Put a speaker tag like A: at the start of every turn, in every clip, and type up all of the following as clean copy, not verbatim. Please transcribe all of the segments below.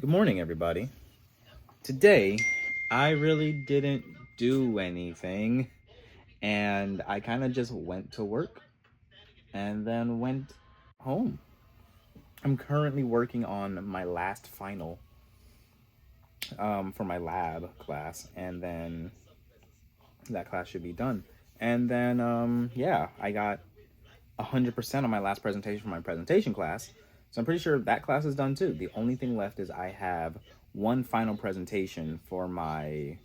A: Good morning, everybody. Today, I really didn't do anything, and I kind of just went to work and then went home. I'm currently working on my last final for my lab class, and then that class should be done. And then, yeah, I got 100% on my last presentation for my presentation class. So I'm pretty sure that class is done too. The only thing left is I have one final presentation for my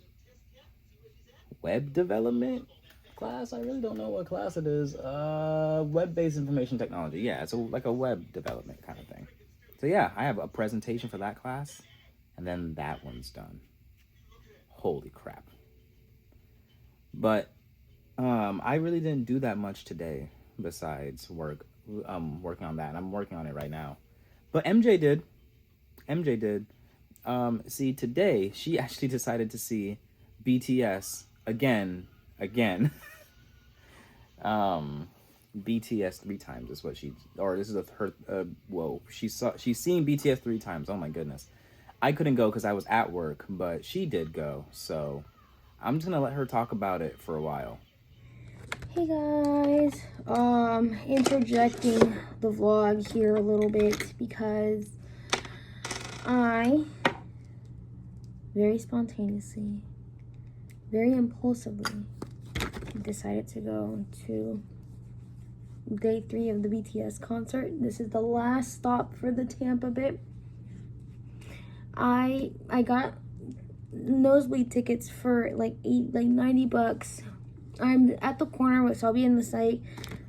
A: web development class. I really don't know what class it is. Web-based information technology. Yeah, it's like a web development kind of thing. So yeah, I have a presentation for that class, and then that one's done. Holy crap. But I really didn't do that much today besides working on that. And I'm working on it right now. But MJ did. MJ did. See, today she actually decided to see BTS again. BTS 3 times is what she, or this is her. Whoa, she's seen BTS 3 times. Oh my goodness, I couldn't go because I was at work, but she did go. So I'm just gonna let her talk about it for a while.
B: Hey guys, interjecting the vlog here a little bit because I very spontaneously, very impulsively decided to go to day 3 of the BTS concert. This is the last stop for the Tampa bit. I got nosebleed tickets for like $90. I'm at the corner, so I'll be in the site.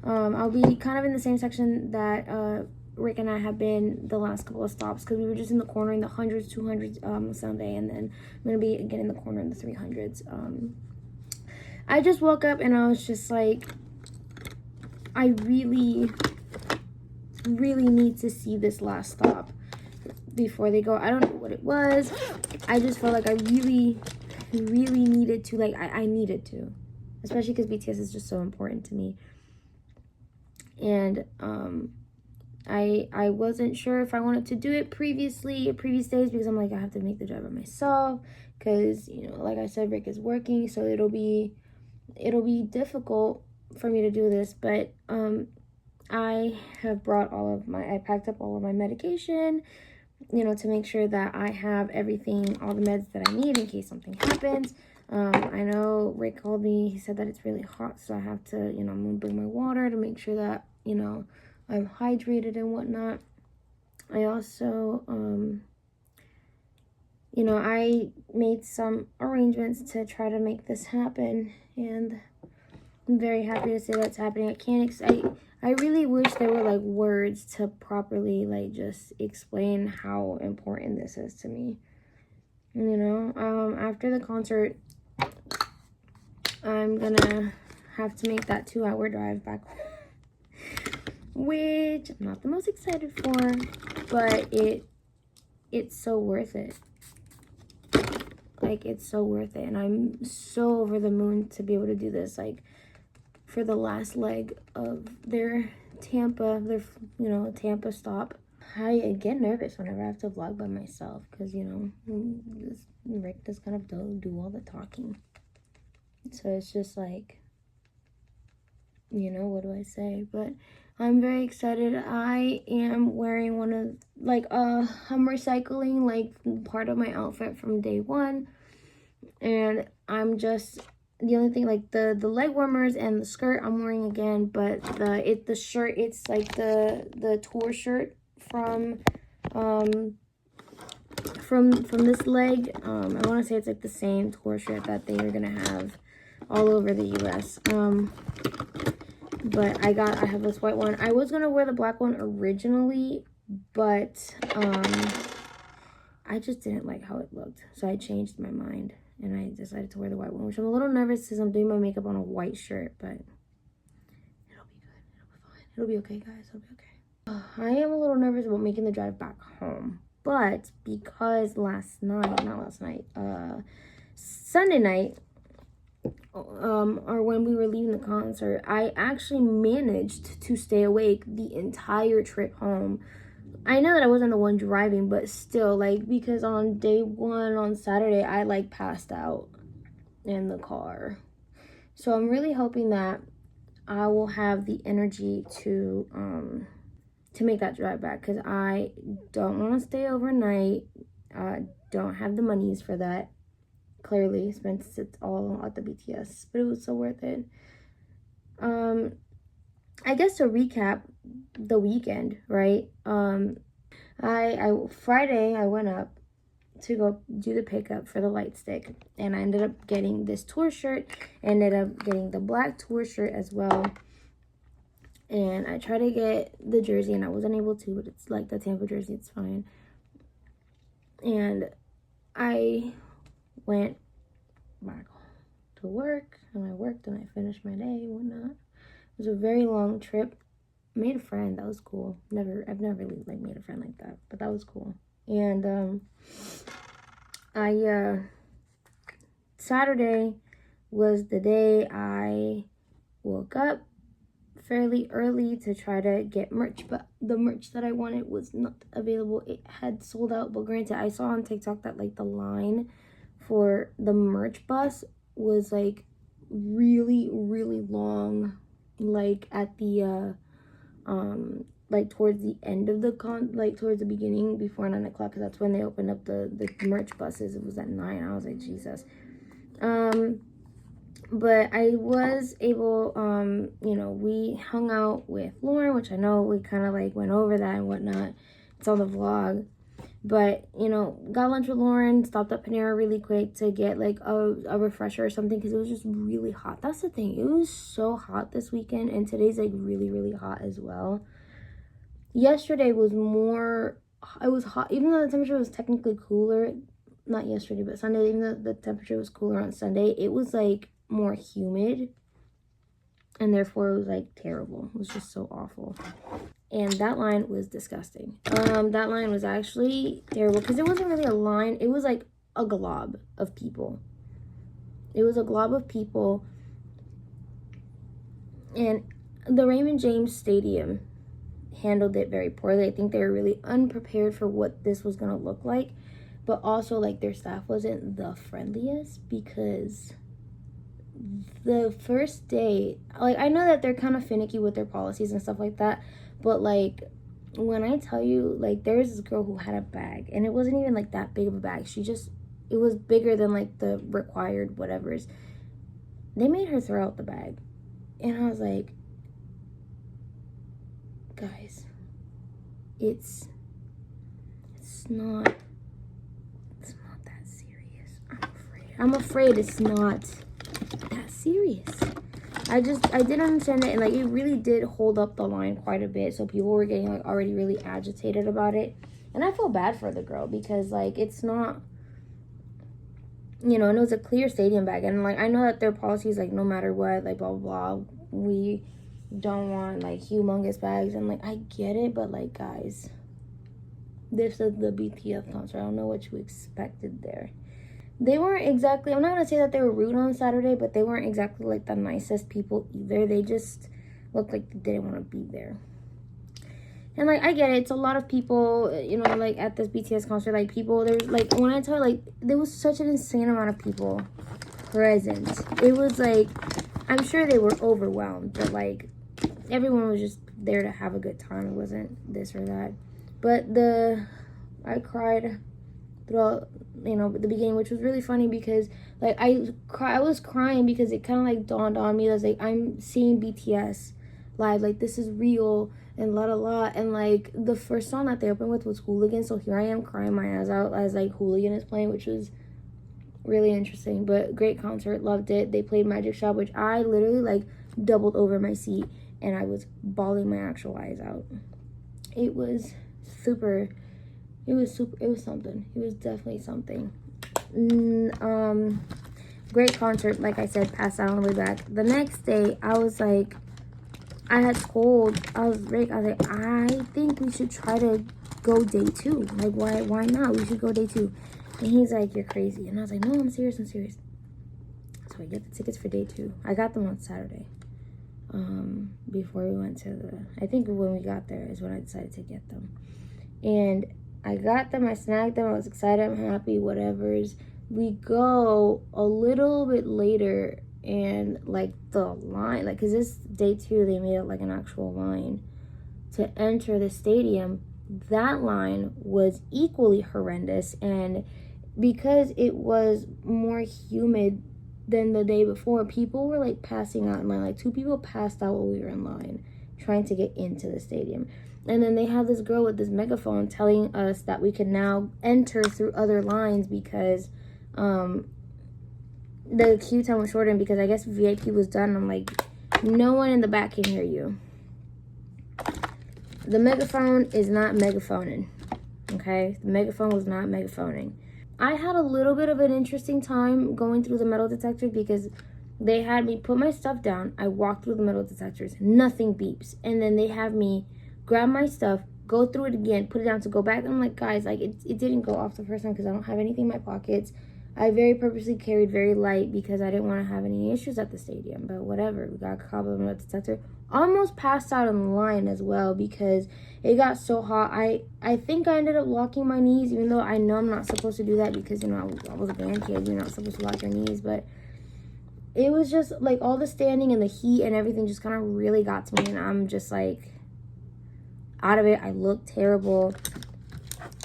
B: I'll be kind of in the same section that Rick and I have been the last couple of stops, because we were just in the corner in the hundreds, 200s Sunday, and then I'm gonna be again in the corner in the 300s. I just woke up and I was just like, I really need to see this last stop before they go. I don't know what it was. I just felt like I really needed to, like, I needed to, especially because BTS is just so important to me. And I wasn't sure if I wanted to do it previous days, because I'm like, I have to make the drive by myself, because, you know, like I said, Rick is working, so it'll be difficult for me to do this. But I have brought I packed up all of my medication, you know, to make sure that I have everything, all the meds that I need in case something happens. I know Rick called me. He said that it's really hot, so I have to, you know, I'm gonna bring my water to make sure that, you know, I'm hydrated and whatnot. I also, you know, I made some arrangements to try to make this happen, and I'm very happy to say that's happening. I really wish there were like words to properly like just explain how important this is to me. You know, after the concert, I'm gonna have to make that 2-hour drive back home, which I'm not the most excited for, but it's so worth it. Like, it's so worth it, and I'm so over the moon to be able to do this, like, for the last leg of their Tampa stop. I get nervous whenever I have to vlog by myself, because, you know, Rick does kind of do all the talking. So it's just like, you know, what do I say? But I'm very excited. I am wearing one of, like, I'm recycling, like, part of my outfit from day 1. And I'm just, the only thing, like, the leg warmers and the skirt I'm wearing again, but the shirt, it's like the tour shirt from this leg. I want to say it's like the same tour shirt that they are gonna have all over the US. But I have this white one. I was gonna wear the black one originally, but I just didn't like how it looked, so I changed my mind and I decided to wear the white one, which I'm a little nervous because I'm doing my makeup on a white shirt, but it'll be good. It'll be fine. It'll be okay, guys. It'll be okay. I am a little nervous about making the drive back home, but because Sunday night, or when we were leaving the concert, I actually managed to stay awake the entire trip home. I know that I wasn't the one driving, but still, like, because on day one on Saturday, I like passed out in the car. So I'm really hoping that I will have the energy to make that drive back, because I don't want to stay overnight. I don't have the monies for that. Clearly, since it's all at the BTS, but it was so worth it. I guess to recap the weekend, right? I Friday I went up to go do the pickup for the light stick, and I ended up getting this tour shirt. Ended up getting the black tour shirt as well. And I tried to get the jersey and I wasn't able to, but it's like the Tampa jersey, it's fine. And I went back to work, and I worked and I finished my day and whatnot. It was a very long trip. Made a friend, that was cool. I've never really like made a friend like that, but that was cool. And Saturday was the day I woke up fairly early to try to get merch, but the merch that I wanted was not available. It had sold out, but granted, I saw on TikTok that like the line for the merch bus was like really, really long, like at the like towards the end of the like towards the beginning before 9 o'clock, because that's when they opened up the merch buses. It was at 9. I was like, Jesus. But I was able, we hung out with Lauren, which I know we kind of like went over that and whatnot. It's on the vlog. But, got lunch with Lauren, stopped at Panera really quick to get like a refresher or something, because it was just really hot. That's the thing. It was so hot this weekend, and today's like really, really hot as well. Yesterday was it was hot, even though the temperature was technically cooler. Not yesterday, but Sunday, even though the temperature was cooler on Sunday, it was like more humid, and therefore it was like terrible. It was just so awful. And that line was disgusting. That line was actually terrible, because it wasn't really a line. It was like a glob of people. It was a glob of people. And the Raymond James Stadium handled it very poorly. I think they were really unprepared for what this was going to look like. But also, like, their staff wasn't the friendliest, because the first day, like, I know that they're kind of finicky with their policies and stuff like that, but like, when I tell you, like, there was this girl who had a bag, and it wasn't even like that big of a bag. It was bigger than like the required whatevers. They made her throw out the bag, and I was like, guys, it's not that serious. I'm afraid it's not that serious. I didn't understand it, and like, it really did hold up the line quite a bit, so people were getting like already really agitated about it. And I feel bad for the girl, because like, it's not, and it was a clear stadium bag, and like, I know that their policy is like, no matter what, like, blah blah blah, we don't want like humongous bags, and like, I get it, but like, guys, this is the BTS concert. I don't know what you expected there. They weren't exactly, I'm not going to say that they were rude on Saturday, but they weren't exactly like the nicest people either. They just looked like they didn't want to be there. And like, I get it. It's a lot of people, like at this BTS concert, like people, there's like, when I tell you, like, there was such an insane amount of people present. It was like, I'm sure they were overwhelmed, but like, everyone was just there to have a good time. It wasn't this or that. But I cried throughout, the beginning, which was really funny, because like, I was crying because it kind of like dawned on me that like, I'm seeing BTS live, like, this is real, and la la la. And like, the first song that they opened with was Hooligan, so here I am crying my eyes out as like Hooligan is playing, which was really interesting. But great concert, loved it. They played Magic Shop, which I literally like doubled over my seat, and I was bawling my actual eyes out. It was something. It was definitely something. Great concert. Like I said, passed out on the way back. The next day, I was like, I was like, I think we should try to go day 2. Like, why not? We should go day 2. And he's like, you're crazy. And I was like, no, I'm serious. So I get the tickets for day 2. I got them on Saturday. Before we went to I think when we got there is when I decided to get them. And I got them, I snagged them, I was excited, I'm happy, whatever's. We go a little bit later, and like the line, like, because this day 2, they made it like an actual line to enter the stadium. That line was equally horrendous, and because it was more humid than the day before, people were like passing out in line. Like 2 people passed out while we were in line trying to get into the stadium. And then they had this girl with this megaphone telling us that we could now enter through other lines because the queue time was shortened, because I guess VIP was done. I'm like, no one in the back can hear you. The megaphone is not megaphoning. Okay? The megaphone was not megaphoning. I had a little bit of an interesting time going through the metal detectors, because they had me put my stuff down. I walked through the metal detectors. Nothing beeps. And then they have me grab my stuff, go through it again, put it down to go back. I'm like, guys, like, it didn't go off the first time because I don't have anything in my pockets. I very purposely carried very light because I didn't want to have any issues at the stadium. But whatever. We got caught by the metal detector. Almost passed out in the line as well because it got so hot. I think I ended up locking my knees, even though I know I'm not supposed to do that because, you know, I was a band kid. You're not supposed to lock your knees. But it was just like all the standing and the heat and everything just kind of really got to me. And I'm just like out of it. I look terrible.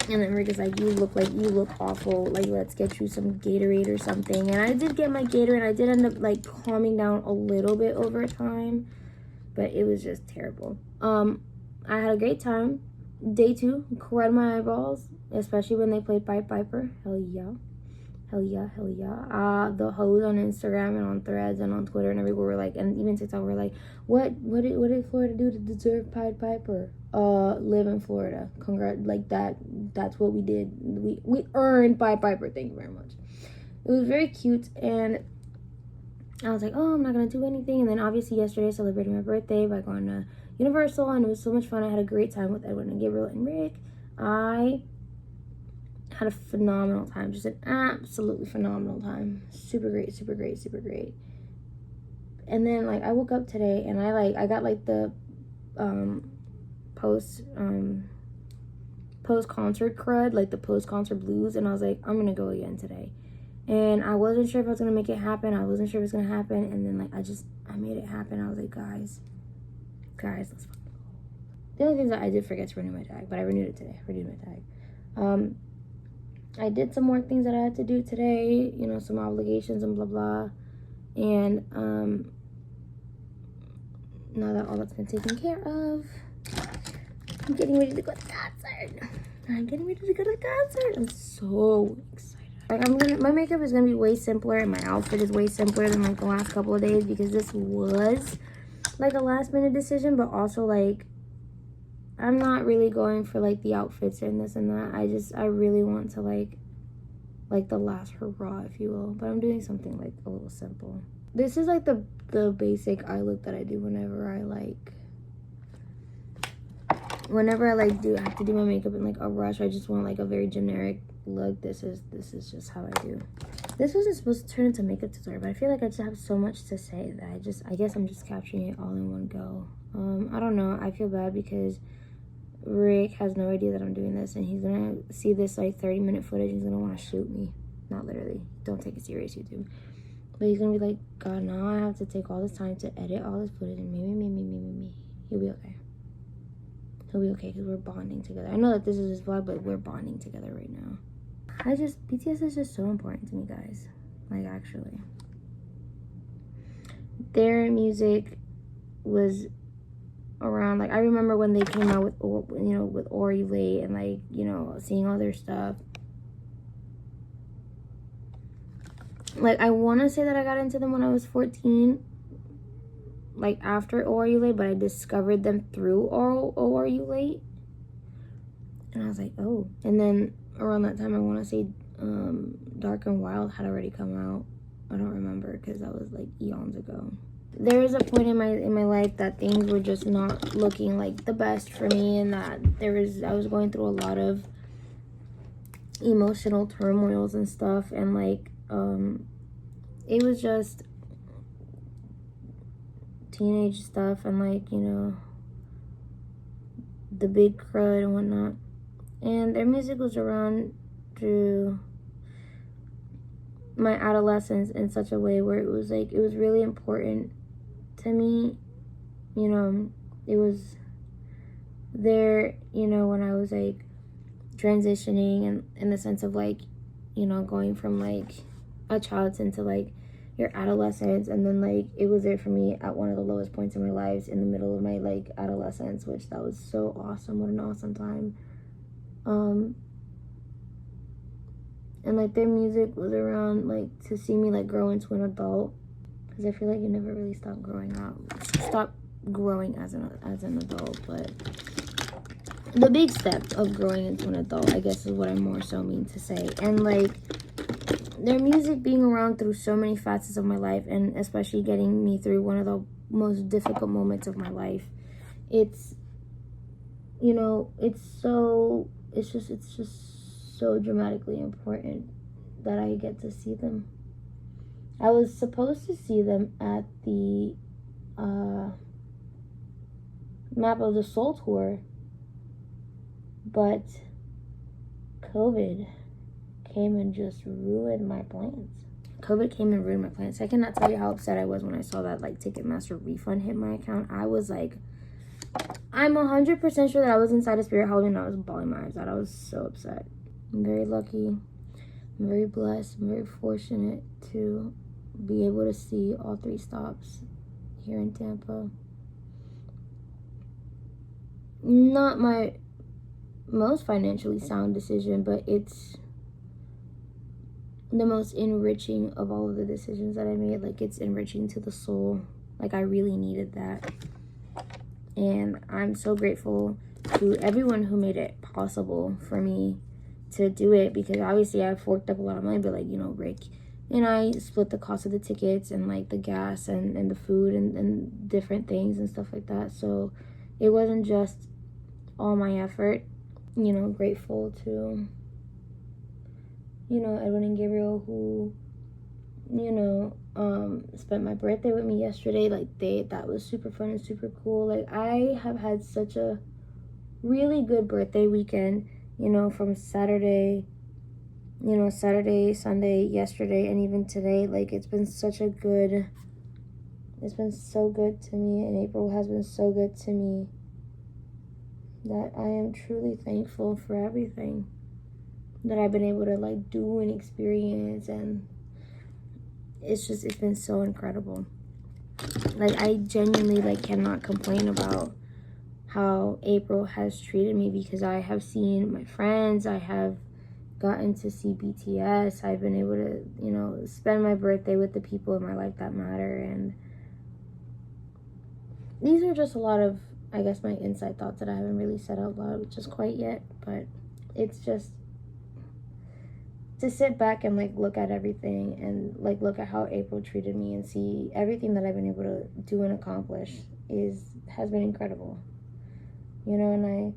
B: And then Rick is like, you look awful. Like, let's get you some Gatorade or something. And I did get my Gatorade. I did end up like calming down a little bit over time. But it was just terrible. I had a great time. Day 2, cried my eyeballs, especially when they played Pied Piper. Hell yeah. Hell yeah, hell yeah. The hoes on Instagram and on Threads and on Twitter and everywhere were like, and even TikTok were like, what did Florida do to deserve Pied Piper? Live in Florida. Like that's what we did. We earned Pied Piper. Thank you very much. It was very cute, and I was like, oh, I'm not gonna do anything. And then obviously yesterday I celebrated my birthday by going to Universal, and it was so much fun. I had a great time with Edwin and Gabriel and Rick. I had a phenomenal time, just an absolutely phenomenal time. Super great, super great, super great. And then like I woke up today and I got like the post concert crud, like the post concert blues, and I was like, I'm gonna go again today. And I wasn't sure if I was gonna make it happen. I wasn't sure if it was gonna happen, and then like I made it happen. I was like, guys, let's fucking go. The only thing is that I did forget to renew my tag, but I renewed it today. I renewed my tag. I did some more things that I had to do today, you know, some obligations and blah blah. And now that all that's been taken care of, I'm getting ready to go to the concert. I'm so excited. Like my makeup is gonna be way simpler, and my outfit is way simpler than like the last couple of days, because this was like a last minute decision, but also like I'm not really going for like the outfits and this and that. I really want to like the last hurrah, if you will. But I'm doing something like a little simple. This is like the basic eye look that I do whenever I have to do my makeup in like a rush. I just want like a very generic look. This is just how I do. This wasn't supposed to turn into a makeup tutorial, but I feel like I just have so much to say that I guess I'm just capturing it all in one go. I don't know. I feel bad because Rick has no idea that I'm doing this, and he's gonna see this like 30-minute footage. He's gonna want to shoot me. Not literally. Don't take it serious, YouTube. But he's gonna be like, God, now I have to take all this time to edit all this footage, and me. He'll be okay. He'll be okay because we're bonding together. I know that this is his vlog, but we're bonding together right now. BTS is just so important to me, guys. Like, actually. Their music was around, like, I remember when they came out with Ori Late, and like, you know, seeing all their stuff. Like, I want to say that I got into them when I was 14, like after Ori Late, but I discovered them through Ori Late, and I was like, oh. And then around that time, I want to say Dark and Wild had already come out. I don't remember because that was like eons ago. There was a point in my life that things were just not looking like the best for me, and that I was going through a lot of emotional turmoils and stuff, and like it was just teenage stuff, and like, you know, the big crud and whatnot. And their music was around through my adolescence in such a way where it was like, it was really important to me. You know, it was there, you know, when I was like transitioning, and in the sense of like, you know, going from like a child into like your adolescence, and then like it was there for me at one of the lowest points in my lives in the middle of my like adolescence, which that was so awesome. What an awesome time. And like their music was around like to see me like grow into an adult, because I feel like you never really stop growing as an adult. But the big step of growing into an adult, I guess, is what I more so mean to say. And like their music being around through so many facets of my life, and especially getting me through one of the most difficult moments of my life, it's, you know, it's just so dramatically important that I get to see them. I was supposed to see them at the Map of the Soul tour, but COVID came and just ruined my plans. I cannot tell you how upset I was when I saw that like Ticketmaster refund hit my account. I was like, I'm 100% sure that I was inside a spirit Halloween and I was bawling my eyes out. I was so upset. I'm very lucky. I'm very blessed. I'm very fortunate to be able to see all 3 stops here in Tampa. Not my most financially sound decision, but it's the most enriching of all of the decisions that I made. Like, it's enriching to the soul. Like, I really needed that. And I'm so grateful to everyone who made it possible for me to do it, because obviously I forked up a lot of money, but like, you know, Rick and I split the cost of the tickets and like the gas and the food and different things and stuff like that. So it wasn't just all my effort. You know, grateful to, you know, Edwin and Gabriel, who, you know, spent my birthday with me yesterday. Like, that was super fun and super cool. Like, I have had such a really good birthday weekend, you know, from Saturday, Sunday, yesterday, and even today. Like, it's been so good to me, and April has been so good to me, that I am truly thankful for everything that I've been able to like do and experience. And it's been so incredible. Like, I genuinely like cannot complain about how April has treated me, because I have seen my friends, I have gotten to see BTS, I've been able to, you know, spend my birthday with the people in my life that matter. And these are just a lot of, I guess, my inside thoughts that I haven't really said out loud just quite yet. But it's just to sit back and like look at everything, and like look at how April treated me, and see everything that I've been able to do and accomplish has been incredible. You know, and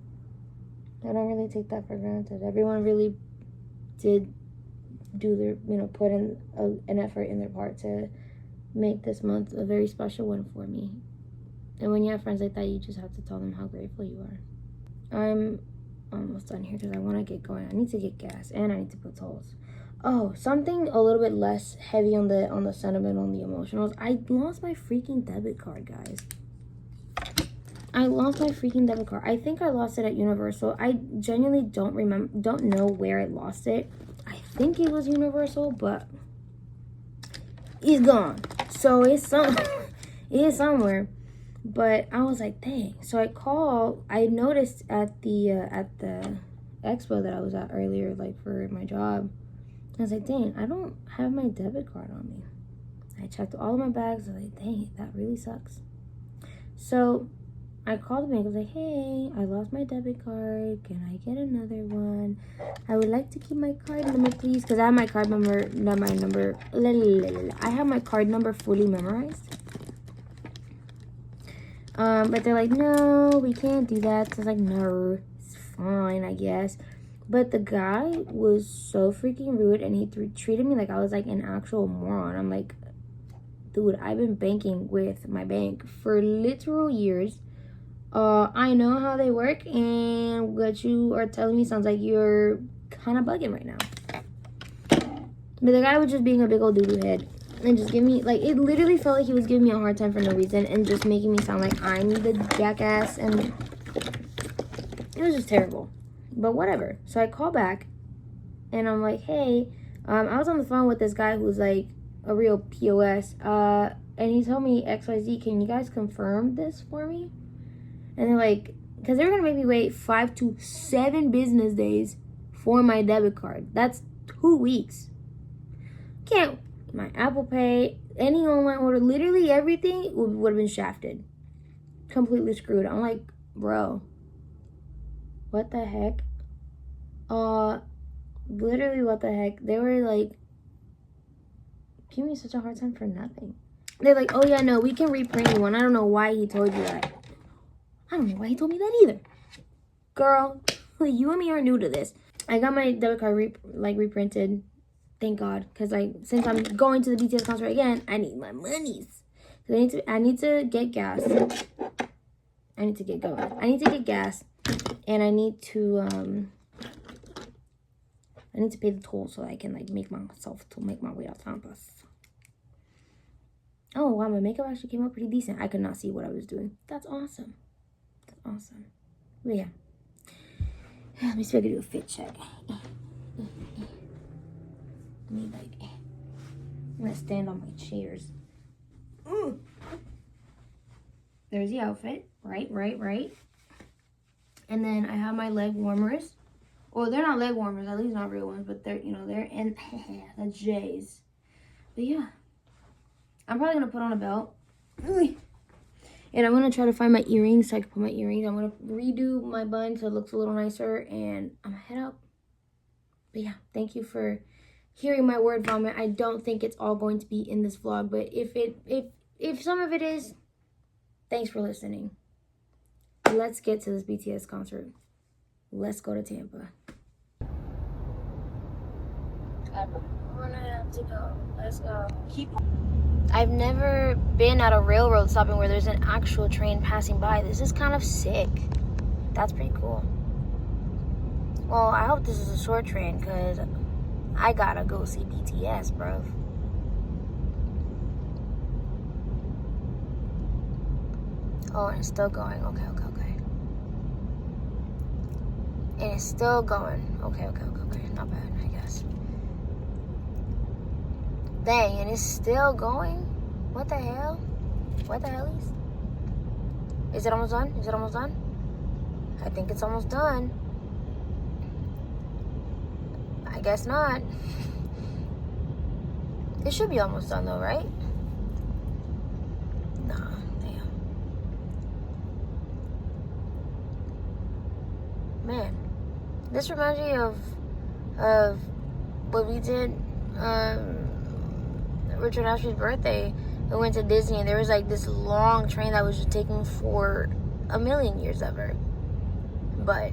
B: I don't really take that for granted. Everyone really did do their, you know, put in an effort in their part to make this month a very special one for me. And when you have friends like that, you just have to tell them how grateful you are. I'm almost done here because I want to get going. I need to get gas and I need to put tolls. Oh, something a little bit less heavy on the sentimental and the emotionals. I lost my freaking debit card, guys. I lost my freaking debit card. I think I lost it at Universal. I genuinely don't know where I lost it. I think it was Universal, but it's gone. So it is somewhere. But I was like, dang. So I noticed at the expo that I was at earlier, like for my job, I was like, dang, I don't have my debit card on me. I checked all of my bags. I was like, dang, that really sucks. So I called the bank. I was like, hey, I lost my debit card. Can I get another one? I would like to keep my card number, please. Because I have my card number, I have my card number fully memorized. But they're like, no, we can't do that. So I was like, no, it's fine, I guess. But the guy was so freaking rude, and he treated me like I was like an actual moron. I'm like, dude, I've been banking with my bank for literal years. I know how they work, and what you are telling me sounds like you're kind of bugging right now. But the guy was just being a big old doo-doo head. And just giving me, like, it literally felt like he was giving me a hard time for no reason. And just making me sound like I'm the jackass. And it was just terrible. But whatever. So I call back. And I'm like, hey. I was on the phone with this guy who's, like, a real POS. And he told me, XYZ, can you guys confirm this for me? And they're like, because they were going to make me wait 5 to 7 business days for my debit card. That's 2 weeks. Can't, my Apple Pay, any online order, literally everything would have been shafted. Completely screwed. I'm like, bro, what the heck? Literally what the heck? They were like, giving me such a hard time for nothing. They're like, oh yeah, no, we can reprint you one. I don't know why he told you that. I don't know why he told me that either. Girl, you and me are new to this. I got my debit card reprinted. Thank God, because since I'm going to the BTS concert again, I need my monies. So I need to get gas. I need to get going. I need to get gas, and I need to pay the toll so I can make my way out campus. Oh wow, my makeup actually came out pretty decent. I could not see what I was doing. That's awesome. That's awesome. But yeah, let me see if I can do a fit check. I'm gonna stand on my chairs. There's the outfit. Right. And then I have my leg warmers. Well, they're not leg warmers, at least not real ones, but they're and the J's. But yeah. I'm probably gonna put on a belt. And I'm gonna try to find my earrings so I can put my earrings. I'm gonna redo my bun so it looks a little nicer, and I'm gonna head out. But yeah, thank you for hearing my word vomit. I don't think it's all going to be in this vlog, but if some of it is, thanks for listening. Let's get to this BTS concert. Let's go to Tampa. I'm gonna have to go. Let's go. I've never been at a railroad stopping where there's an actual train passing by. This is kind of sick. That's pretty cool. Well, I hope this is a short train, because I gotta go see BTS, bro. Oh, and it's still going. Okay. And it's still going. Okay. Not bad, I guess. Dang, and it's still going? What the hell? What the hellies? Is it almost done? I think it's almost done. I guess not. It should be almost done though, right? Nah, damn. Man, this reminds me of what we did Richard Ashby's birthday. We went to Disney, and there was this long train that was just taking for a million years ever. But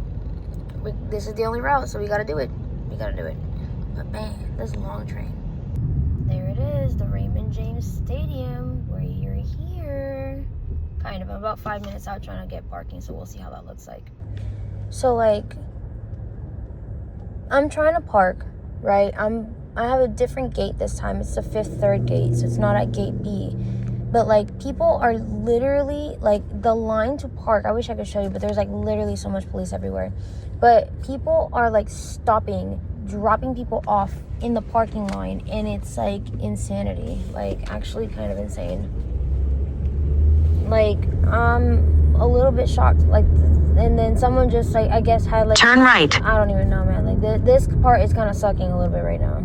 B: this is the only route, so we gotta do it. But man, this long train. There it is, the Raymond James Stadium. We're here. Kind of. I'm about 5 minutes out trying to get parking, so we'll see how that looks like. So I'm trying to park, right? I have a different gate this time. It's the 5th third gate, so it's not at gate B. But people are literally the line to park. I wish I could show you, but there's literally so much police everywhere. But people are stopping, dropping people off in the parking line, and it's insanity. Actually kind of insane. I'm a little bit shocked. And then someone just I guess had
C: turn right.
B: I don't even know, man. This part is kind of sucking a little bit right now.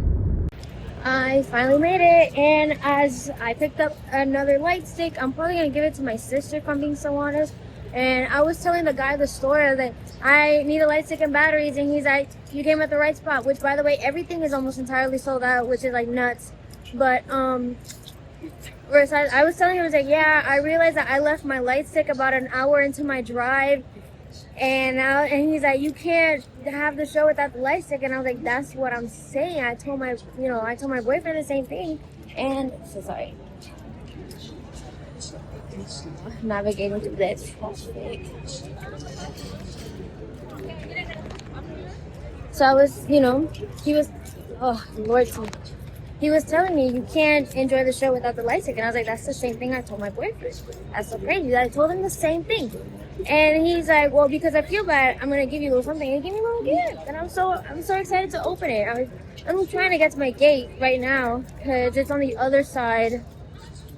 B: I finally made it, and as I picked up another light stick, I'm probably gonna give it to my sister if I'm being so honest. And I was telling the guy at the store that I need a light stick and batteries, and he's like, you came at the right spot, which by the way, everything is almost entirely sold out, which is nuts. But whereas I was telling him, I was like, yeah, I realized that I left my light stick about an hour into my drive, and he's like, you can't have the show without the light stick. And I was like, that's what I'm saying. I told my boyfriend the same thing. And so sorry. navigating through that traffic. So I was, he was, oh Lord, he was telling me you can't enjoy the show without the light stick, and I was like, that's the same thing I told my boyfriend. That's so crazy. I told him the same thing, and he's like, well, because I feel bad, I'm gonna give you a little something, and he gave me a little gift, and I'm so excited to open it. I'm trying to get to my gate right now because it's on the other side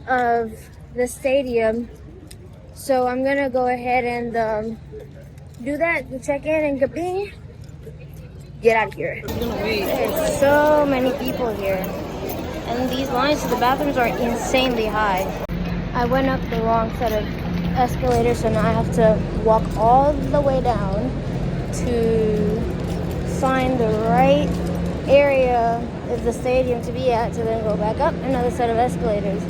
B: of the stadium, so I'm gonna go ahead and do that, check in, and get out of here. There's so many people here. And these lines to the bathrooms are insanely high. I went up the wrong set of escalators, so now I have to walk all the way down to find the right area of the stadium to be at, to then go back up another set of escalators.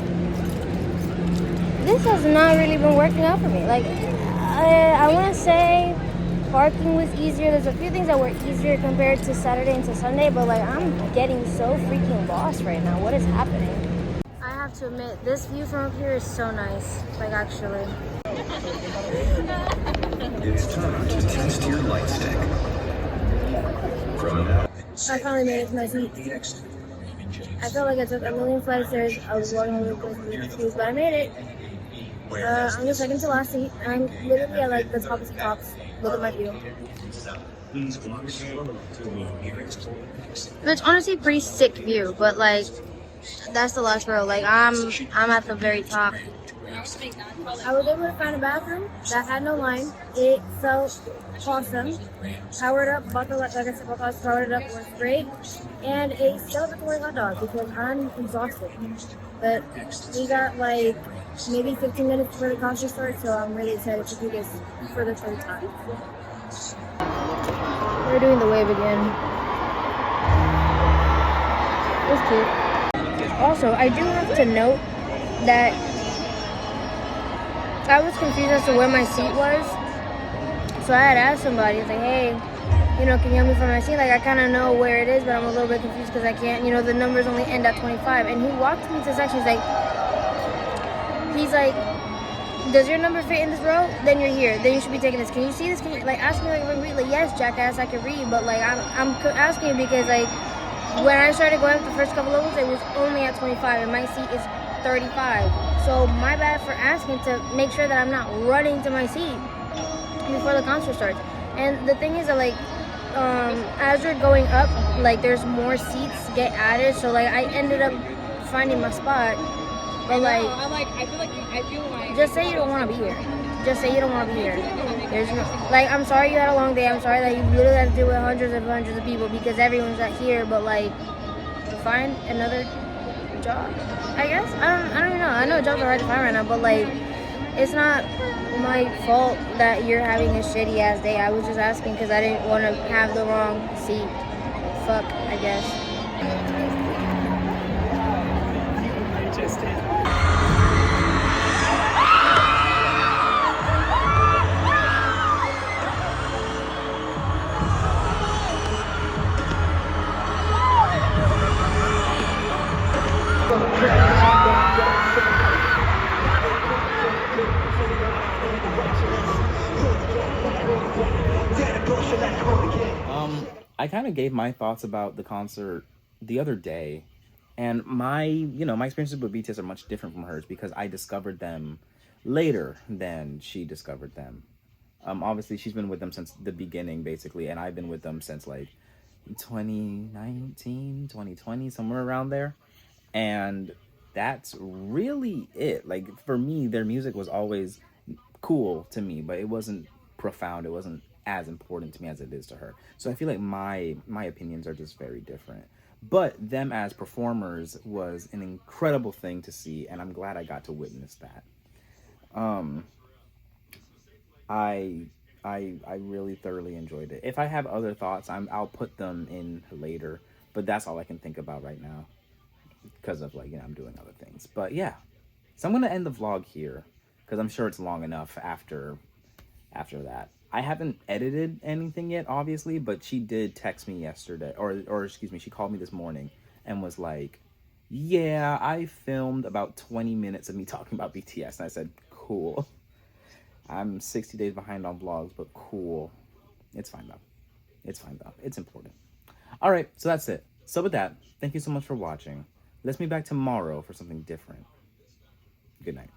B: This has not really been working out for me. Like, I want to say parking was easier. There's a few things that were easier compared to Saturday into Sunday, but like I'm getting so freaking lost right now. What is happening? I have to admit, this view from up here is so nice. Like, actually.
C: It's time to test your light stick. From now,
B: I finally made it to my seat. I felt like I took a million flight of stairs. I was walking over the but I made it. I'm the second to last seat. I'm literally at like the top of the tops. Look at my view. It's honestly a pretty sick view, but like that's the last row. Like I'm at the very top. I was able to find a bathroom that had no line. It felt awesome. Powered up, bought the like I said, powered it up, was great, and a celebratory hot dog because I'm exhausted. But we got like maybe 15 minutes before the concert starts, so I'm really excited to do this for the third time. We're doing the wave again. It's cute. Also, I do have to note that I was confused as to where my seat was. So I had asked somebody, it's like, hey, can you help me find my seat? Like, I kind of know where it is, but I'm a little bit confused because I can't, the numbers only end at 25. And he walked me to the section, he's like, does your number fit in this row? Then you're here. Then you should be taking this. Can you see this? Can you, ask me, if I can read? Like, yes, jackass, I can read. But, I'm asking you because, when I started going up the first couple levels, it was only at 25, and my seat is 35. So, my bad for asking to make sure that I'm not running to my seat before the concert starts. And the thing is that, as you're going up, there's more seats get added. So, I ended up finding my spot. But I feel like just say you don't want to be here. Just say you don't want to be here. There's no I'm sorry you had a long day. I'm sorry that you literally had to deal with hundreds of people because everyone's not here. But find another job. I guess I don't even know. I know jobs are hard to find right now, but it's not my fault that you're having a shitty ass day. I was just asking because I didn't want to have the wrong seat. Fuck, I guess.
A: I kind of gave my thoughts about the concert the other day, and my experiences with BTS are much different from hers because I discovered them later than she discovered them. Obviously she's been with them since the beginning basically, and I've been with them since 2019, 2020, somewhere around there. And that's really it. For me, their music was always cool to me, but it wasn't profound. It wasn't as important to me as it is to her. So I feel like my opinions are just very different. But them as performers was an incredible thing to see, and I'm glad I got to witness that. I really thoroughly enjoyed it. If I have other thoughts, I'll put them in later, but that's all I can think about right now because of I'm doing other things. But yeah, so I'm gonna end the vlog here because I'm sure it's long enough after that. I haven't edited anything yet, obviously, but she did text me yesterday, or excuse me, she called me this morning and was like, yeah, I filmed about 20 minutes of me talking about BTS. And I said, cool. I'm 60 days behind on vlogs, but cool. It's fine though. It's fine though. It's important. All right, so that's it. So with that, thank you so much for watching. Let's meet back tomorrow for something different. Good night.